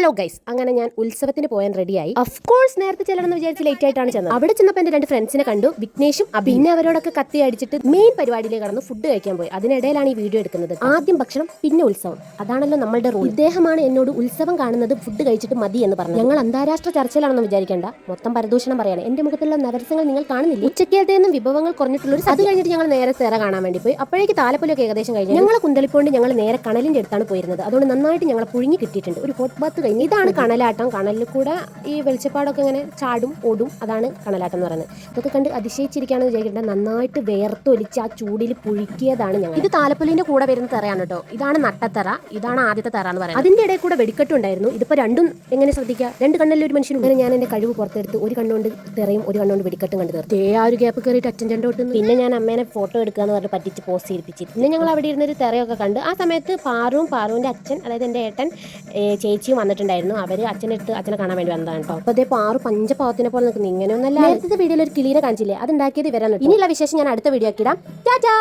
Hello guys, അങ്ങനെ ഞാൻ ഉത്സവത്തിന് പോയാൻ റെഡിയായി. കോഴ്സ് നേരത്തെ ചെല്ലണമെന്ന് വിചാരിച്ച് ലേറ്റ് ആയിട്ടാണ് ചെന്നത്. അവിടെ ചെന്നപ്പോൾ എന്റെ 2 ഫ്രണ്ട്സിനെ കണ്ടു, വിഘ്നേഷും പിന്നെ അവരോടൊക്കെ കത്തി അടിച്ചിട്ട് മെയിൻ പരിപാടിയിലേക്ക് കടന്ന് ഫുഡ് കഴിക്കാൻ പോയി. അതിനിടയിലാണ് ഈ വീഡിയോ എടുക്കുന്നത്. ആദ്യം ഭക്ഷണം പിന്നെ ഉത്സവം, അതാണല്ലോ നമ്മളുടെ റൂൾ. ഇദ്ദേഹമാണ് എന്നോട് ഉത്സവം കാണുന്നത് ഫുഡ് കഴിച്ചിട്ട് മതി എന്ന് പറഞ്ഞു. ഞങ്ങൾ അന്താരാഷ്ട്ര ചർച്ചയിലാണെന്ന് വിചാരിക്കേണ്ട, മൊത്തം പരദൂഷണം പറയാണ്. എന്റെ മുഖത്തുള്ള നവരസങ്ങൾ നിങ്ങൾ കാണുന്നില്ല. ഉച്ചക്കേത്തേന്നും വിഭവങ്ങൾ കുറഞ്ഞിട്ടുള്ള ഒരു അത് കഴിഞ്ഞിട്ട് ഞങ്ങൾ നേരെ തിറ കാണാൻ വേണ്ടി പോയി. അപ്പോഴേക്ക് താലപ്പൊലൊക്കെ ഏകദേശം കഴിഞ്ഞു. ഞങ്ങൾ കുന്തളിപ്പോണ്ട് ഞങ്ങൾ നേരെ കണലിന്റെ അടുത്താണ് പോയിരുന്നത്. അതുകൊണ്ട് നന്നായിട്ട് ഞങ്ങളെ പുഴുങ്ങി കിട്ടിയിട്ടുണ്ട്. ഒരു ഹോട്ട് ബാത്ത് കഴിഞ്ഞ് ഇതാണ് കണലാട്ടം. കണലിൽ കൂടെ ഈ വെളിച്ചപ്പാടൊക്കെ ഇങ്ങനെ ചാടും ഓടും, അതാണ് കണലാട്ടം എന്ന് പറയുന്നത്. ഇതൊക്കെ കണ്ട് അതിശയിച്ചിരിക്കുകയാണെന്ന് വിചാരിക്കേണ്ട, നന്നായിട്ട് വേർത്തൊലിച്ച് ആ ചൂടിൽ പുഴുക്കിയതാണ് ഞങ്ങൾ. ഇത് താലപ്പൊലിന്റെ കൂടെ വരുന്ന തെറയാണ് കേട്ടോ. ഇതാണ് നട്ടത്തറ, ഇതാണ് ആദ്യത്തെ തെറ എന്ന് പറയുന്നത്. അതിന്റെ ഇടയിൽ കൂടെ വെടിക്കെട്ടുണ്ടായിരുന്നു. ഇതിപ്പോ രണ്ടും എങ്ങനെ ശ്രദ്ധിക്കുക, 2 കണ്ണിൽ ഒരു മനുഷ്യനും. അങ്ങനെ ഞാൻ എന്റെ കഴിവ് പുറത്തെടുത്ത് ഒരു കണ്ണുകൊണ്ട് തെറയും ഒരു കണ്ണുകൊണ്ട് വെടിക്കെട്ടും കണ്ടു തീർത്തു. ആ ഒരു ഗ്യാപ്പ് കയറിയിട്ട് അച്ഛൻ രണ്ടോട്ട്. പിന്നെ ഞാൻ അമ്മേനെ ഫോട്ടോ എടുക്കുക എന്ന് പറഞ്ഞ് പറ്റിച്ച് പോസ്റ്റ് ചെയ്യിപ്പിച്ചു. പിന്നെ ഞങ്ങൾ അവിടെ ഇരുന്നൊരു തെറയൊക്കെ കണ്ട്. ആ സമയത്ത് പാറുവിന്റെ അച്ഛൻ, അതായത് എന്റെ ഏട്ടൻ ചേച്ചിയും വന്നിട്ടുണ്ടായിരുന്നു. അവര് അച്ഛനെ കാണാൻ വേണ്ടി വന്നതാണ് കേട്ടോ. അപ്പൊ അതേ പാറു പഞ്ചപാവത്തിനെ പോലെ നിൽക്കുന്നു. ഇങ്ങനെയൊന്നല്ല. നേരത്തെ വീഡിയോയിൽ ഒരു കിളീനെ കാണിച്ചില്ലേ, അത് ഉണ്ടാക്കിയത് ഇവരാണ്. ഇനിയുള്ള വിശേഷം ഞാൻ അടുത്ത വീഡിയോ ആക്കിയിടാം. ടാറ്റാ.